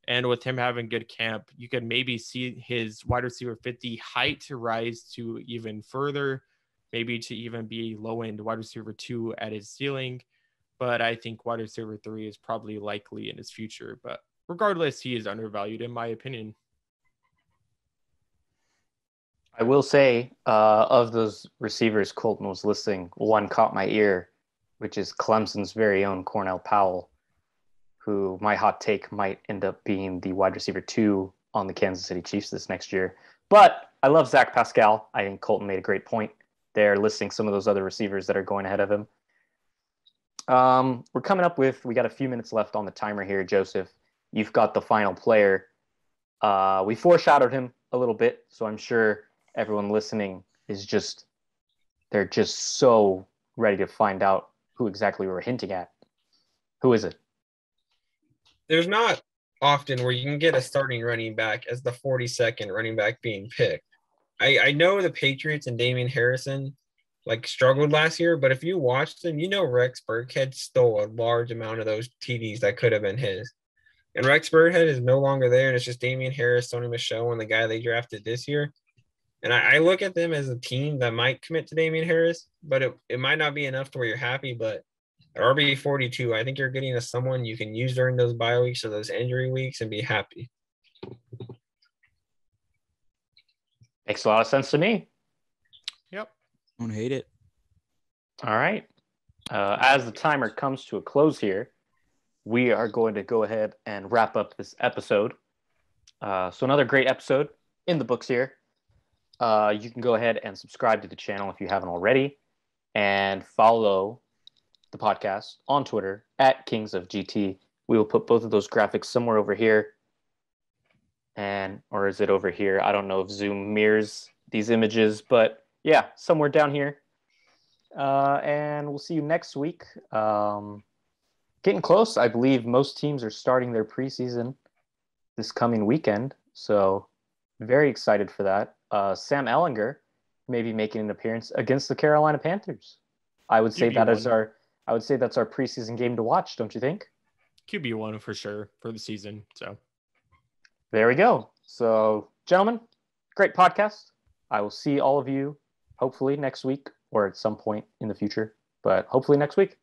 And with him having good camp, you could maybe see his wide receiver 50 height to rise to even further, maybe to even be low end wide receiver 2 at his ceiling. But I think wide receiver 3 is probably likely in his future. But regardless, he is undervalued in my opinion. I will say, of those receivers Colton was listing, one caught my ear, which is Clemson's very own Cornell Powell, who my hot take might end up being the wide receiver 2 on the Kansas City Chiefs this next year. But I love Zach Pascal. I think Colton made a great point there, listing some of those other receivers that are going ahead of him. We're coming up with, we got a few minutes left on the timer here, Joseph. You've got the final player. We foreshadowed him a little bit, so I'm sure everyone listening is they're just so ready to find out who exactly we were hinting at. Who is it? There's not often where you can get a starting running back as the 42nd running back being picked. I know the Patriots and Damien Harrison struggled last year, but if you watched them, Rex Burkhead stole a large amount of those TDs that could have been his. And Rex Burkhead is no longer there, and it's just Damian Harris, Sony Michel, and the guy they drafted this year. And I look at them as a team that might commit to Damien Harris, but it might not be enough to where you're happy. But at RB 42, I think you're getting to someone you can use during those bye weeks or those injury weeks and be happy. Makes a lot of sense to me. Yep. Don't hate it. All right. As the timer comes to a close here, we are going to go ahead and wrap up this episode. So another great episode in the books here. You can go ahead and subscribe to the channel if you haven't already, and follow the podcast on Twitter at Kings of GT. We will put both of those graphics somewhere over here, or is it over here? I don't know if Zoom mirrors these images, but yeah, somewhere down here. And we'll see you next week. Getting close. I believe most teams are starting their preseason this coming weekend, so very excited for that. Sam Ehlinger may be making an appearance against the Carolina Panthers. I would say that's our preseason game to watch, don't you think? QB1 for sure for the season. So there we go. So, gentlemen, great podcast. I will see all of you hopefully next week or at some point in the future, but hopefully next week.